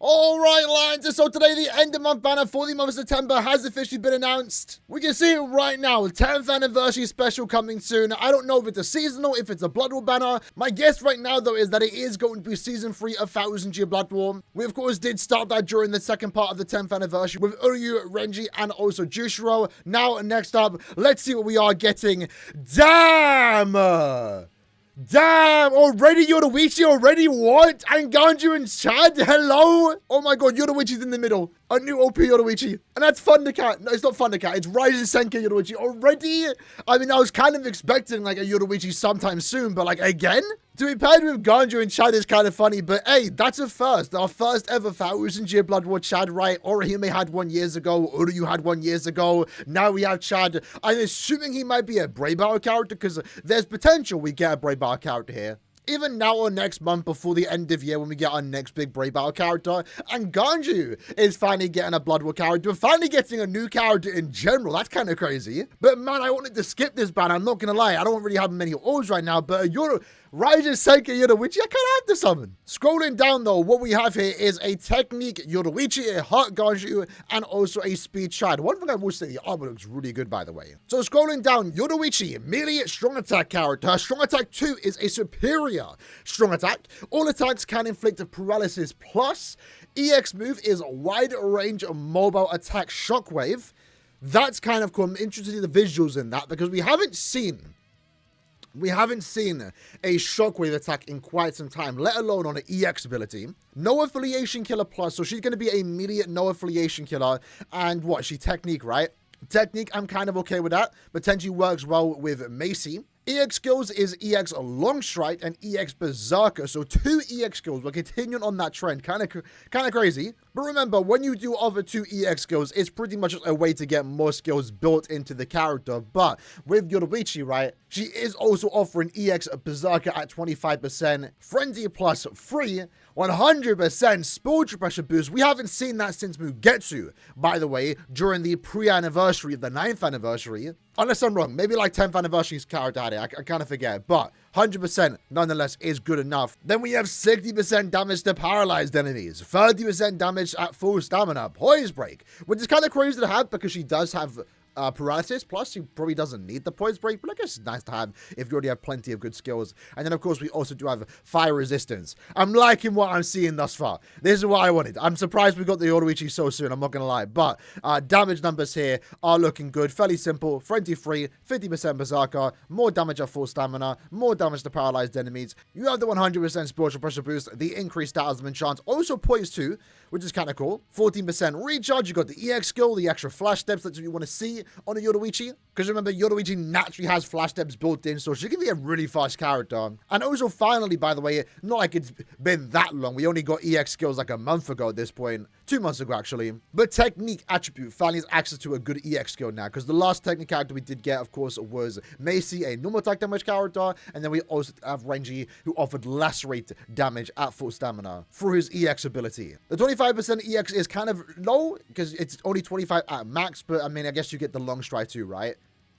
Alright, Lions, so today the end of month banner for the month of September has officially been announced. We can see it right now, 10th anniversary special coming soon. I don't know if it's a seasonal, if it's a Blood War banner. My guess right now, though, is that it is going to be Season 3 of 1000 Year Blood War. We, of course, did start that during the second part of the 10th anniversary with Uryu, Renji, and also Jushiro. Now, next up, let's see what we are getting. Damn, already Yoruichi, already what? And Ganju and Chad, hello? Oh my god, Yoruichi's in the middle. A new OP Yoruichi. And that's Thundercat. No, it's not Thundercat, it's Rising Senkai Yoruichi. Already? I mean, I was kind of expecting like a Yoruichi sometime soon, but like again? To be paired with Ganju and Chad is kind of funny, but hey, that's a first. Our first ever 1000 Year Blood War Chad, right? Orihime had one years ago, Uryu had one years ago. Now we have Chad. I'm assuming he might be a Brave Battle character because there's potential we get a Brave Battle character here. Even now or next month before the end of year when we get our next big Brave Battle character. And Ganju is finally getting a Blood War character. We're finally getting a new character in general. That's kind of crazy. But man, I wanted to skip this banner. I'm not going to lie. I don't really have many orbs right now. But Rising Senkai Yoruichi, I kind of have to summon. Scrolling down though, what we have here is a Technique Yoruichi, a Heart Ganju, and also a Speed Chad. One thing I will say, the armor looks really good by the way. So scrolling down, Yoruichi, merely strong attack character. Strong attack 2 is a superior strong attack. All attacks can inflict paralysis plus. EX move is wide range mobile attack shockwave. That's kind of cool. I'm interested in the visuals in that because we haven't seen a shockwave attack in quite some time, let alone on an EX ability. No affiliation killer plus, so she's going to be a immediate no affiliation killer. And what, she Technique, right? Technique, I'm kind of okay with that. Potentially works well with Macy. EX skills is EX Long Strike and EX Berserker. So 2 EX skills. We're continuing on that trend. Kind of crazy. But remember, when you do other 2 EX skills, it's pretty much a way to get more skills built into the character. But with Yoruichi, right, she is also offering EX Berserker at 25%, Frenzy plus free, 100% spiritual pressure boost. We haven't seen that since Mugetsu, by the way, during the pre-anniversary of the 9th anniversary. Unless I'm wrong, maybe like 10th anniversary's character had it, I kind of forget, but 100% nonetheless is good enough. Then we have 60% damage to paralyzed enemies, 30% damage at full stamina, poise break, which is kind of crazy to have because she does have paralysis, plus she probably doesn't need the poise break, but I guess it's nice to have if you already have plenty of good skills. And then of course we also do have fire resistance. I'm liking what I'm seeing thus far. This is what I wanted. I'm surprised we got the Yoruichi so soon, I'm not gonna lie, but damage numbers here are looking good. Fairly simple, frenzy free, 50% berserker, more damage at full stamina, more damage to paralyzed enemies. You have the 100% spiritual pressure boost, the increased status of enchant, also poise 2, which is kind of cool. 14% recharge, you got the EX skill, the extra flash steps that you want to see on a Yoruichi, because remember, Yoruichi naturally has flash steps built in, so she can be a really fast character. And also, finally, by the way, not like it's been that long, we only got EX skills like a month ago at this point, 2 months ago actually, but Technique attribute finally has access to a good EX skill now, because the last Technique character we did get, of course, was Macy, a normal attack damage character, and then we also have Renji, who offered lacerate damage at full stamina through his EX ability. The 25% EX is kind of low, because it's only 25 at max, but I mean, I guess you get the long strike too, right?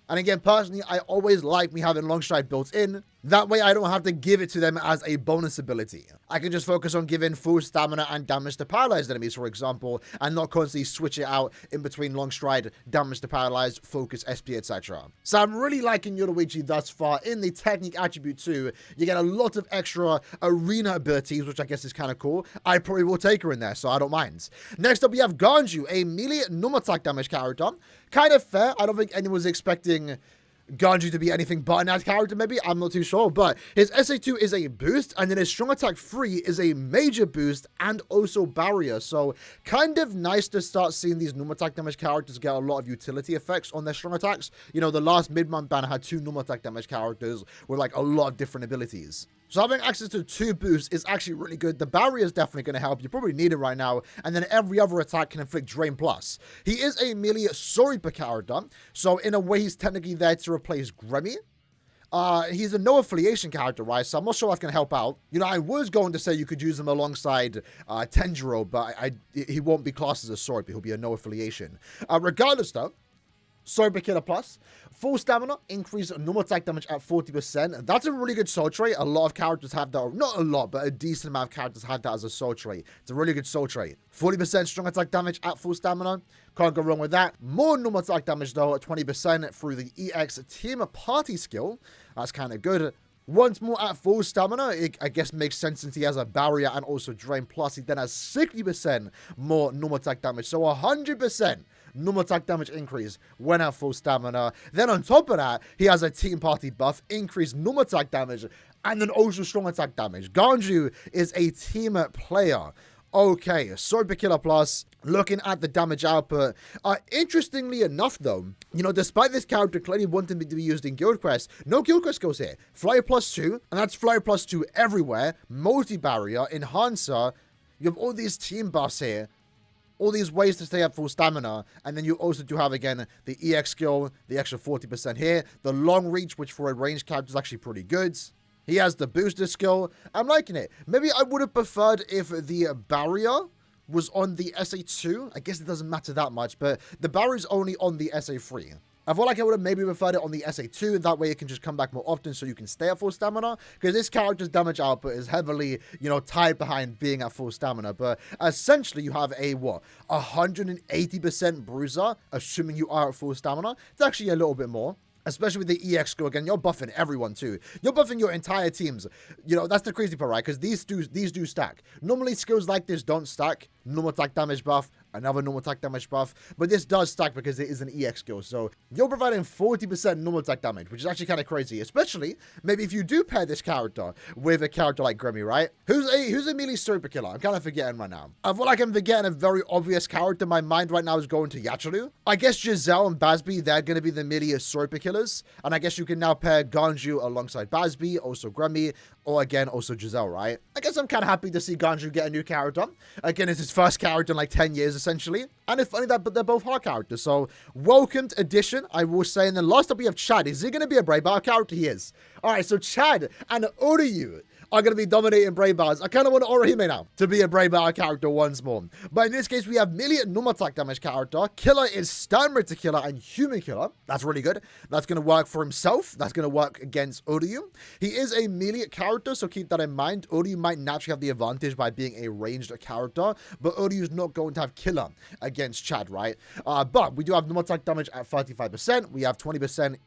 And again, personally, I always like me having long strike built in. That way, I don't have to give it to them as a bonus ability. I can just focus on giving full stamina and damage to paralyzed enemies, for example, and not constantly switch it out in between long stride, damage to paralyzed, focus, SP, etc. So I'm really liking Yoruichi thus far. In the Technique attribute too, you get a lot of extra arena abilities, which I guess is kind of cool. I probably will take her in there, so I don't mind. Next up, we have Ganju, a melee normal attack damage character. Kind of fair. I don't think anyone's expecting Ganju to be anything but an ad character, maybe. I'm not too sure, but his SA2 is a boost, and then his strong attack 3 is a major boost and also barrier. So kind of nice to start seeing these normal attack damage characters get a lot of utility effects on their strong attacks. You know, the last mid-month banner had 2 normal attack damage characters with like a lot of different abilities. So having access to 2 boosts is actually really good. The barrier is definitely going to help. You probably need it right now. And then every other attack can inflict Drain Plus. He is a merely Soripa character. So in a way, he's technically there to replace Gremmy. He's a no affiliation character, right? So I'm not sure that's going to help out. You know, I was going to say you could use him alongside Tenjiro, but he won't be classed as a Soripa. He'll be a no affiliation. Regardless though, Super Killer Plus. Full stamina, increase normal attack damage at 40%. That's a really good soul trait. A lot of characters have that. Not a lot, but a decent amount of characters have that as a soul trait. It's a really good soul trait. 40% strong attack damage at full stamina. Can't go wrong with that. More normal attack damage though at 20% through the EX Team Party skill. That's kind of good. Once more at full stamina, it, I guess, makes sense since he has a barrier and also drain. Plus, he then has 60% more normal attack damage. So 100% normal attack damage increase when at full stamina. Then on top of that, he has a team party buff, increased normal attack damage, and then also strong attack damage. Ganju is a team player. Okay, Super Killer Plus, looking at the damage output. Interestingly enough, though, you know, despite this character clearly wanting to be used in Guild Quest, no Guild Quest skills here. Flyer +2, and that's Flyer +2 everywhere. Multi-barrier, Enhancer. You have all these team buffs here. All these ways to stay at full stamina. And then you also do have, again, the EX skill, the extra 40% here. The long reach, which for a ranged character is actually pretty good. He has the booster skill. I'm liking it. Maybe I would have preferred if the barrier was on the SA2. I guess it doesn't matter that much, but the barrier is only on the SA3. I feel like I would have maybe preferred it on the SA2. That way it can just come back more often so you can stay at full stamina. Because this character's damage output is heavily, you know, tied behind being at full stamina. But essentially you have a, what, 180% bruiser, assuming you are at full stamina. It's actually a little bit more. Especially with the EX skill, again, you're buffing everyone too. You're buffing your entire teams. You know, that's the crazy part, right? Because these do stack. Normally, skills like this don't stack. Normal attack damage buff, another normal attack damage buff. But this does stack because it is an EX skill. So you're providing 40% normal attack damage, which is actually kind of crazy. Especially, maybe if you do pair this character with a character like Grimmy, right? Who's a melee super killer? I'm kind of forgetting right now. I feel like I'm forgetting a very obvious character. My mind right now is going to Yachiru. I guess Giselle and Basby, they're going to be the melee super killers. And I guess you can now pair Ganju alongside Basby, also Grimmy, or again, also Giselle, right? I guess I'm kind of happy to see Ganju get a new character. Again, it's his first character in like 10 years, essentially. And it's funny that they're both hard characters. So, welcomed addition, I will say. And then last up, we have Chad. Is he going to be a Brave Battle character? He is. All right, so Chad and Oruyu are going to be dominating Brave Battles. I kind of want Orihime now to be a Brave Battle character once more. But in this case, we have melee normal attack damage character. Killer is Stamina Killer and Human Killer. That's really good. That's going to work for himself. That's going to work against Oryu. He is a melee character, so keep that in mind. Oryu might naturally have the advantage by being a ranged character, but Oryu is not going to have Killer against Chad, right? But we do have normal attack damage at 35%. We have 20%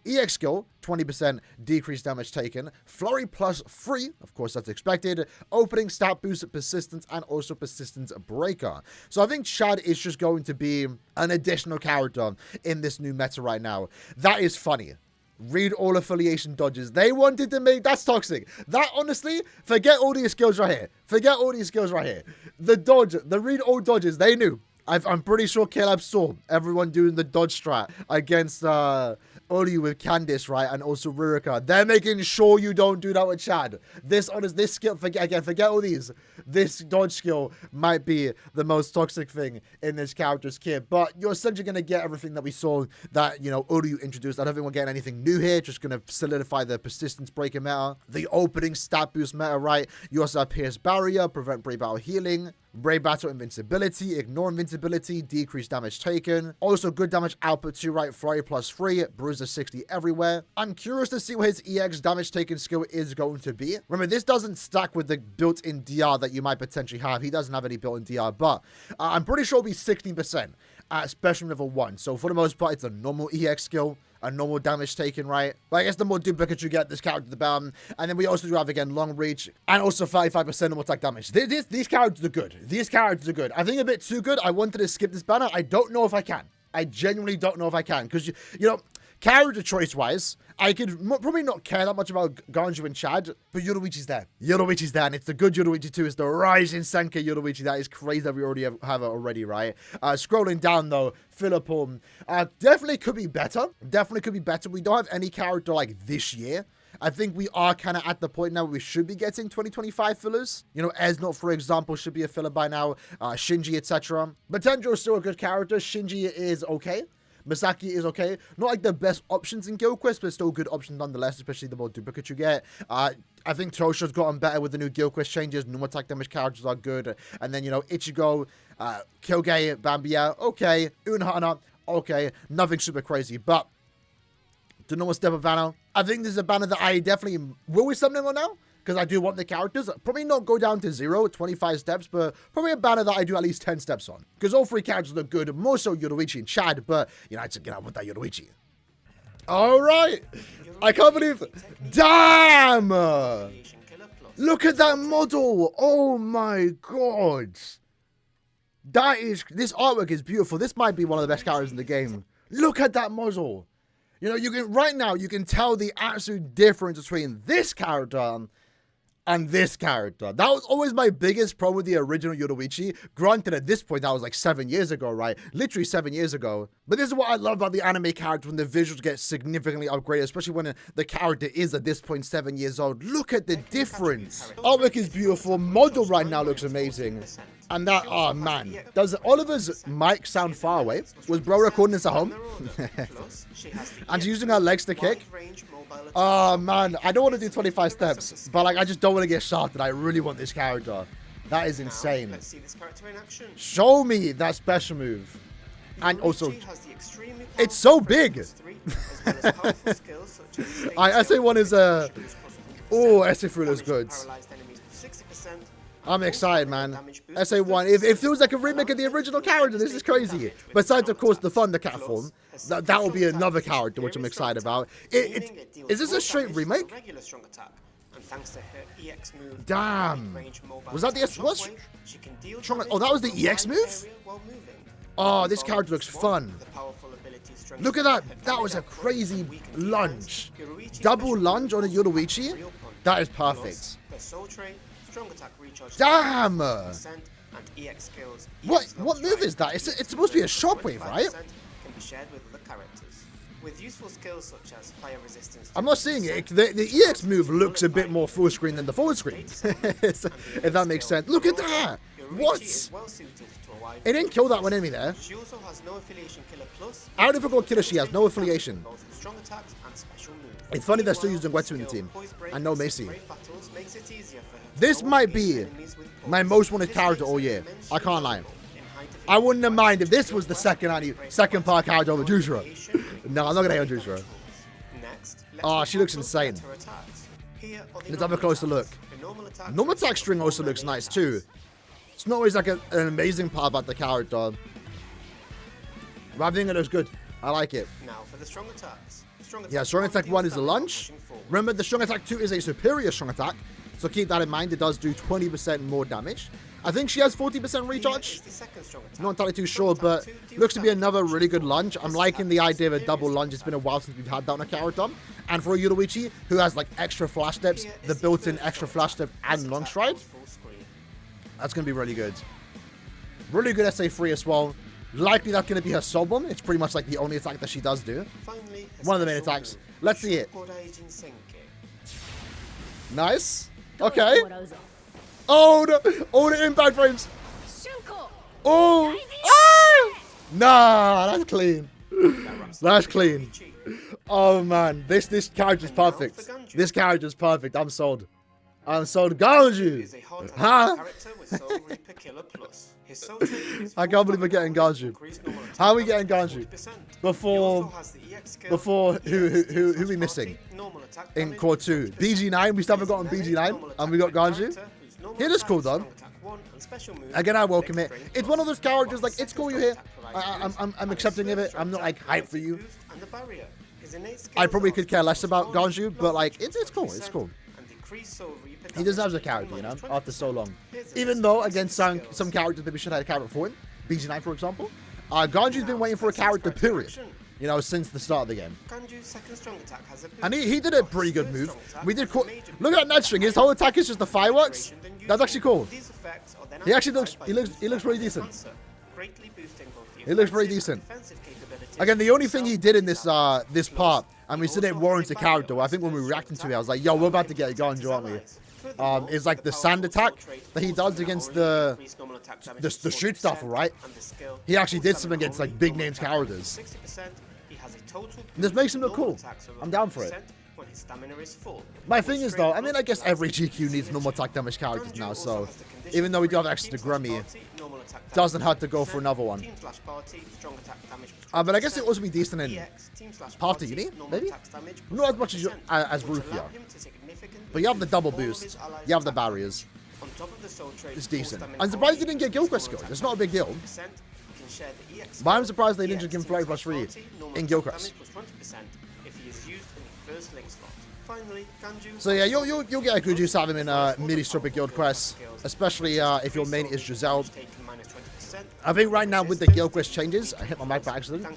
EX skill, 20% decreased damage taken. Flurry +3. Of course, that's expected. Opening, stat boost, persistence, and also persistence breaker. So I think Chad is just going to be an additional character in this new meta right now. That is funny. Read all affiliation dodges. They wanted to make... That's toxic. That, honestly, forget all these skills right here. Forget all these skills right here. The dodge, the read all dodges, they knew. I'm pretty sure Caleb saw everyone doing the dodge strat against Oryu with Candice, right? And also Rurika. They're making sure you don't do that with Chad. This skill, forget all these. This dodge skill might be the most toxic thing in this character's kit. But you're essentially going to get everything that we saw that, you know, Oryu introduced. I don't think we're getting anything new here. Just going to solidify the persistence breaker meta. The opening stat boost meta, right? You also have Pierce Barrier, prevent Brave Battle healing. Brave Battle invincibility, ignore invincibility, decrease damage taken. Also good damage output too, right? Flurry +3, bruiser 60 everywhere. I'm curious to see what his EX damage taken skill is going to be. Remember, this doesn't stack with the built-in DR that you might potentially have. He doesn't have any built-in DR, but I'm pretty sure it'll be 16% at special level 1. So for the most part, it's a normal EX skill. A normal damage taken, right? But I guess the more duplicates you get, this character, the better. And then we also do have, again, long reach and also 35% normal attack damage. These characters are good. These characters are good. I think a bit too good. I wanted to skip this banner. I don't know if I can. I genuinely don't know if I can. Because, you know, character choice-wise, I could probably not care that much about Ganju and Chad, but Yoruichi's there. Yoruichi's there, and it's the good Yoruichi too. It's the Rising Senka Yoruichi. That is crazy that we already have it already, right? Scrolling down, though, Philippum. Definitely could be better. Definitely could be better. We don't have any character like this year. I think we are kind of at the point now where we should be getting 2025 fillers. You know, Esnot, for example, should be a filler by now. Shinji, etc. But Tenjo is still a good character. Shinji is okay. Misaki is okay. Not like the best options in Guild Quest, but still good options nonetheless, especially the more duplicates you get. I think Tosho's gotten better with the new Guild Quest changes. Normal attack damage characters are good. And then, you know, Ichigo, Kyoge, Bambia, okay. Unhana, Okay, nothing super crazy, but the normal step of banner. I think this is a banner that I definitely will be summoning on now, because I do want the characters. Probably not go down to 0, 25 steps, but probably a banner that I do at least 10 steps on. Because all 3 characters look good, more so Yoruichi and Chad, but, you know, I want that Yoruichi. All right. I can't believe... Damn! Look at that model. Oh, my God. This artwork is beautiful. This might be one of the best characters in the game. Look at that model. You know, right now, you can tell the absolute difference between this character and this character. That was always my biggest problem with the original Yoruichi. Granted, at this point, that was like 7 years ago, right? Literally 7 years ago. But this is what I love about the anime character when the visuals get significantly upgraded, especially when the character is at this point 7 years old. Look at the difference. Artwork is beautiful. Model right now looks amazing. And that, oh man. Does Oliver's mic sound far away? Was bro recording this at home? And she's using her legs to kick. Oh man, I don't want to do 25 steps, but like I just don't want to get shafted. I really want this character. That is insane. Let's see this character in action. Show me that special move. And also, it's so big. SA1 is a... Oh, SA3 looks good. I'm excited, man. SA1, if it feels like a remake of the original character, this is crazy. Besides, of course, the Thundercat form. That will be another character, which I'm excited about. Is this a straight remake? Damn. Was that the S? What? Oh, that was the EX move? Oh, this character looks fun. Look at that. That was a crazy lunge. Double lunge on a Yoruichi? That is perfect. Damn! What move is that? It's supposed to be a shockwave, right? I'm not seeing it. The EX move looks a bit more full screen than the forward screen. If that makes sense. Look at that! What? It didn't kill that one enemy there. How difficult killer she has, no affiliation. It's funny they're still using Wetsu in the team. And no Macy. This might be my most wanted character all year. I can't lie. I wouldn't have minded if this was the second part character over Jusra. No, I'm not gonna hate on Jusra. Oh, she looks insane. Let's have a closer look. Normal attack string also looks nice too. It's not always like an amazing part about the character. But I think it looks good. I like it. Now for the strong attacks. Yeah, strong attack 1 is a lunge. Remember, the strong attack 2 is a superior strong attack. So keep that in mind. It does do 20% more damage. I think she has 40% recharge. Not entirely too sure, but looks to be another really good lunge. I'm liking the idea of a double lunge. It's been a while since we've had that on a character. And for a Yoruichi, who has like extra flash steps, the built-in extra flash step and long stride, that's going to be really good. Really good SA3 as well. Likely that's going to be her soul bomb. It's pretty much like the only attack that she does do. One of the main attacks. Let's see it. Nice. Okay. Oh, no. Oh, the impact frames. Oh. Ah! Nah, that's clean. That's clean. Oh, man. This character's perfect. This character's perfect. I'm sold. I'm sold. Ganju. Huh? I can't believe we're getting Ganju. How are we getting Ganju? Before who are we missing? In core 2. BG9, we still haven't gotten BG9, and we got Ganju. He looks cool though. Again, I welcome it. It's one of those characters, like, it's cool you're here. I'm accepting of it. I'm not like hyped for you. I probably could care less about Ganju, but like, it's cool, it's cool. He deserves a character, you know, after so long. Even though, against some characters maybe should have had a character for him. BG9, for example. Ganju's been waiting for a character, period. You know, since the start of the game. And he did a pretty good move. We did look at that string. His whole attack is just the fireworks. That's actually cool. He actually looks pretty decent. He looks pretty decent. Again, the only thing he did in this this part, and we said it warrants a character. I think when we were reacting to it, I was like, yo, we're about to get a Ganju, aren't we? Is like the sand attack that he does against the shoot stuff, right? He actually did something against like big names characters. This makes him look cool. I'm down for it. when his stamina is full. My thing is though, I mean, I guess every GQ needs normal attack damage characters now, so even though we do have access to Grammy, doesn't have to go for another one. But I guess it also be decent in Party Uni, maybe? Not as much as Rufia. But you have the double boost, you have the barriers. It's decent. I'm surprised you didn't get Gilchrist skills. It's not a big deal. But I'm surprised they didn't just give him Flurry plus 3 in Gilchrist. So yeah, you'll get a good use out of him in midi-stripping guild quests, especially if your main is Giselle. I think right now with the Gilchrist changes, I hit my mic by accident,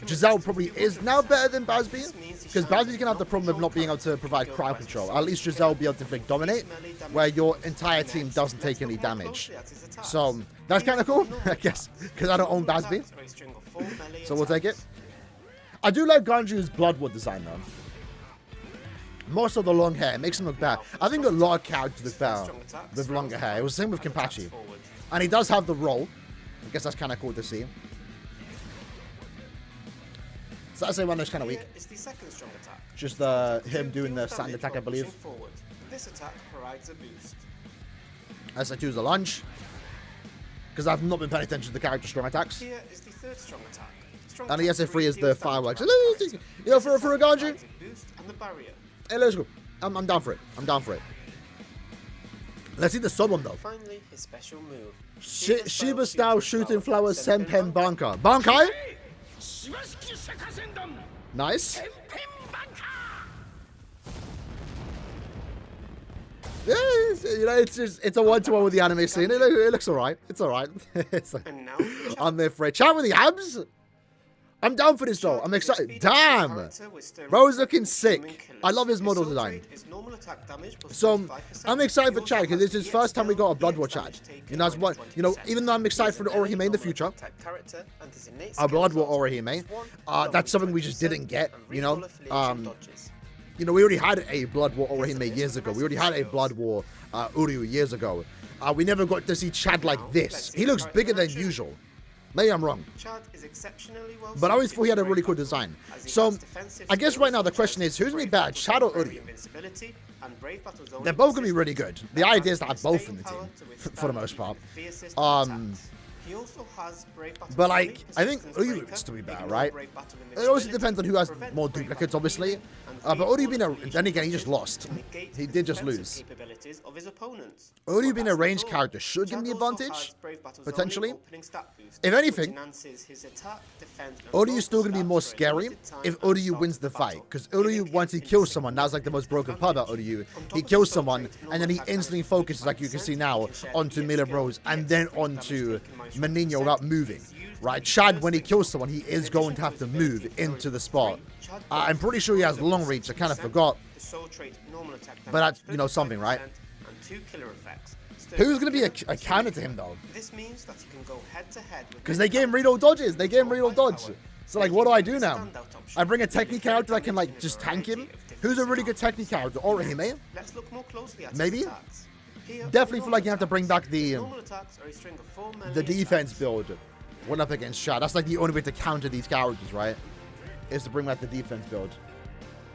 Giselle probably is now better than Basby, because Basby's gonna have the problem of not being able to provide crowd control. At least Giselle will be able to inflict dominate, where your entire team doesn't take any damage. So that's kind of cool, I guess, because I don't own Basby. So we'll take it. I do like Ganju's Bloodwood design though. More so the long hair, it makes him look better. I think a lot of characters look better with longer hair. It was the same with Kenpachi. And he does have the roll. I guess that's kind of cool to see. So that's one that's kind of weak. Just him doing the sand attack, I believe. This attack provides a boost. As I choose the lunge. Because I've not been paying attention to the character strong attacks. Here is the third strong attack. And the SF3 is the fireworks. You know, for a Ganju. Hey, let's go. I'm down for it. I'm down for it. Let's see the sub one though. Finally, his special move. Shiba style shooting flower Senpen Bankai. Bankai? Nice. Yeah, you know, it's a one-to-one with the anime scene. It looks alright. It's alright. I'm there for it. Chat with the abs. I'm down for this though. I'm excited. Damn! Bro's looking sick. I love his model design. So I'm excited for Chad because this is the first time we got a Blood War Chad. You know, that's one. You know, even though I'm excited for the Orihime in the future, a Blood War Orihime, that's something we just didn't get. You know, we already had a Blood War Orihime years ago. We already had a Blood War Uryu years ago. We never got to see Chad like this. He looks bigger than usual. Maybe I'm wrong. But I always thought he had a really cool design. So, I guess right now the question is, who's going to be better, Chad or Uryu? They're both going to be really good. The idea is to have both in the team, for the most part. But like, I think Uryu looks to be better, right? It also depends on who has more duplicates, obviously. But Uryu being a... Then again, he just lost. He did just lose. Uryu being a ranged character should give him the advantage, potentially. If anything, Uryu's still going to be more scary if Uryu wins the fight. Because Uryu, once he kills someone, that's like the most broken part about Uryu. He kills someone, and then he instantly focuses, like you can see now, onto Miller Bros, and then onto Menino without moving. Right, Chad, when he kills someone, he is going to have to move into the spot. I'm pretty sure he has long reach. I kind of forgot. But that's, you know, something, right? Who's going to be a counter to him, though? Because they gave him real dodges. They gave him real dodge. So, like, what do I do now? I bring a technique character that can, like, just tank him? Who's a really good technique character? Orihime? Maybe? Definitely feel like you have to bring back the defense build. One up against Chad. That's like the only way to counter these characters, right? Is to bring back the defense build.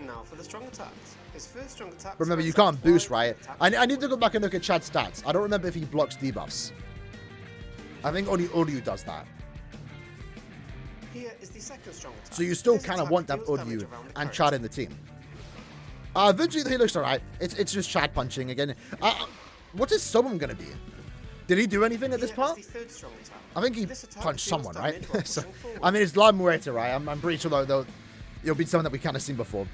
Now for the strong attacks. His first strong attack. Remember, you can't boost, right? I need to go back and look at Chad's stats. I don't remember if he blocks debuffs. I think only Uryu does that. Here is the second strong attack. So you still kind of want to have Uryu and Chad in the team. Eventually he looks alright. It's just Chad punching again. What's his summon gonna be? Did he do anything at this part? I think he punched someone, right? So, I mean, it's La Muerte, right? I'm pretty sure though it'll be something that we kind of seen before.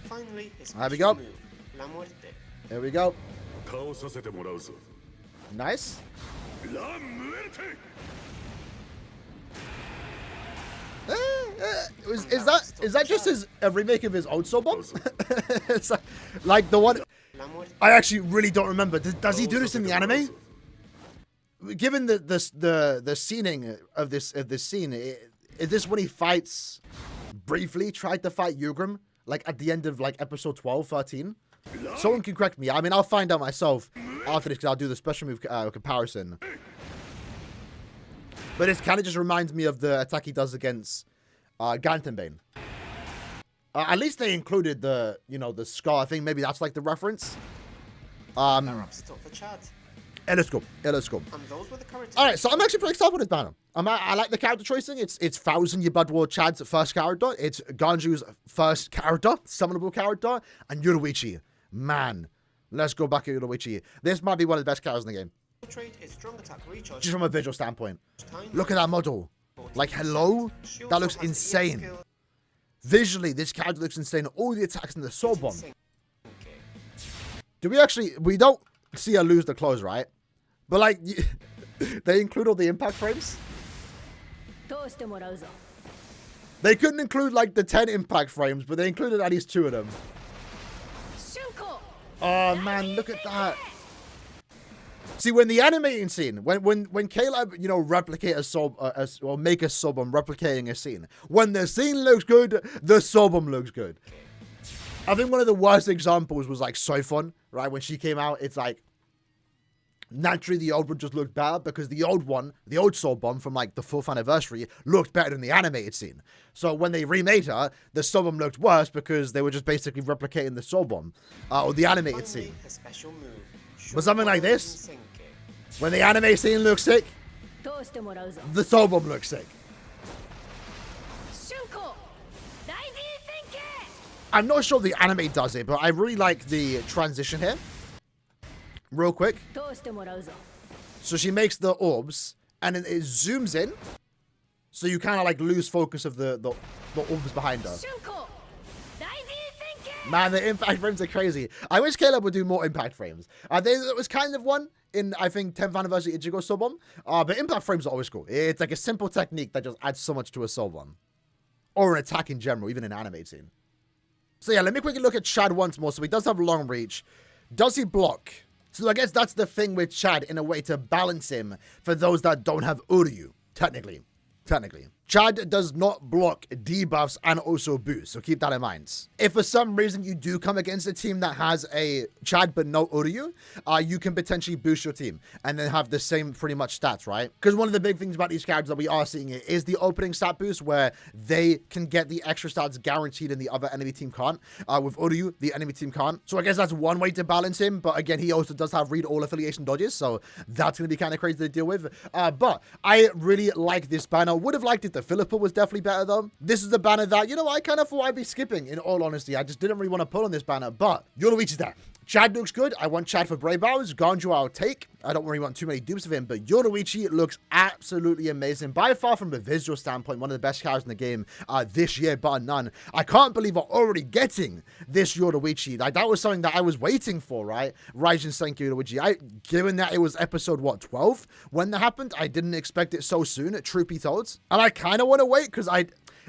Finally, there we go. La Muerte. There we go. Nice. Is that just a remake of his old soul bomb? It's like the one. I actually really don't remember. Does he do this in the anime? Given the scening of this scene, is this when he fights briefly? Tried to fight Yugrim like at the end of like episode 12, 13? Someone can correct me. I mean, I'll find out myself after this because I'll do the special move comparison. But it kind of just reminds me of the attack he does against Gantenbane. At least they included the, the scar. I think maybe that's like the reference. That wraps it up for Chad. Let's go. Let's go. And those were the characters. All right, so I'm actually pretty excited with this banner. I like the character choicing. It's 1,000 Year Blood War Chad's first character. It's Ganju's first character, summonable character, and Yoruichi. Man, let's go back at Yoruichi. This might be one of the best characters in the game. Trait is strong attack recharge. Just from a visual standpoint. Look at that model. Like, hello? That looks insane. Visually, this character looks insane. All the attacks in the soul bomb. We don't see her lose the clothes, right? But like, they include all the impact frames. They couldn't include like the 10 impact frames, but they included at least 2 of them. Oh man, look at that. See, when the animating scene, when Caleb, replicate a soul, or make a soul bomb replicating a scene, when the scene looks good, the soul bomb looks good. I think one of the worst examples was like Soifon, right? When she came out, it's like, naturally the old one just looked better because the old soul bomb from like the 4th anniversary looked better than the animated scene. So when they remade her, the soul bomb looked worse because they were just basically replicating the soul bomb, or the animated scene. But something like this, when the anime scene looks sick, the soul bomb looks sick. I'm not sure the anime does it, but I really like the transition here. Real quick. So she makes the orbs, and then it zooms in, so you kind of like lose focus of the orbs behind her. Man, the impact frames are crazy. I wish Caleb would do more impact frames. There was kind of one in, I think, 10th anniversary Ichigo soul bomb. But impact frames are always cool. It's like a simple technique that just adds so much to a soul bomb. Or an attack in general, even in an anime scene. So yeah, let me quickly look at Chad once more. So he does have long reach. Does he block? So I guess that's the thing with Chad, in a way, to balance him for those that don't have Uryu, technically. Chad does not block debuffs and also boosts, so keep that in mind. If for some reason you do come against a team that has a Chad but no Uryu, you can potentially boost your team and then have the same pretty much stats, right? Because one of the big things about these characters that we are seeing is the opening stat boost, where they can get the extra stats guaranteed and the other enemy team can't. With Uryu, the enemy team can't. So I guess that's one way to balance him, but again, he also does have read all affiliation dodges, so that's going to be kind of crazy to deal with. But I really like this banner. Would have liked it. The Philippa was definitely better though. This is the banner that, I kind of thought I'd be skipping, in all honesty. I just didn't really want to pull on this banner, but Yoruichi's there. Chad looks good. I want Chad for Brave Hours. Ganju I'll take. I don't really want too many dupes of him, but Yoruichi looks absolutely amazing. By far, from a visual standpoint, one of the best characters in the game this year, bar none. I can't believe we're already getting this Yoruichi. Like, that was something that I was waiting for, right? Raijin Senki Yoruichi. Given that it was episode, 12 when that happened, I didn't expect it so soon, truth be told. And I kind of want to wait, because I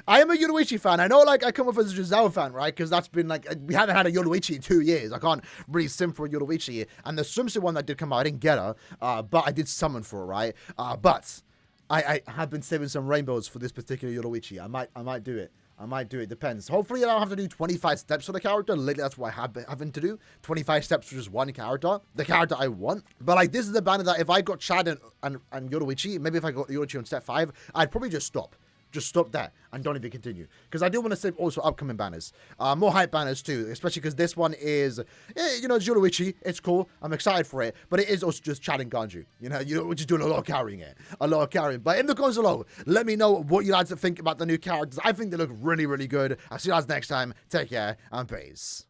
am a Yoruichi fan. I know, like, I come off as a Giselle fan, right? Because that's been, like, we haven't had a Yoruichi in 2 years. I can't really sim for a Yoruichi. And the swimsuit one that did come out, I didn't get her, but I did summon for it, right? But I have been saving some rainbows for this particular Yoruichi. I might do it. I might do it. Depends. Hopefully, I don't have to do 25 steps for the character. Lately, that's what I have been having to do. 25 steps for just one character. The character I want. But, like, this is the banner that if I got Chad and Yoruichi, maybe if I got Yoruichi on step 5, I'd probably just stop. Just stop that and don't even continue, because I do want to save also upcoming banners, more hype banners too, especially because this one is, it's Yoruichi, it's cool, I'm excited for it, but it is also just Chad and Ganju, we're just doing a lot of carrying. But in the comments below, let me know what you guys think about the new characters. I think they look really, really good. I'll see you guys next time. Take care and peace.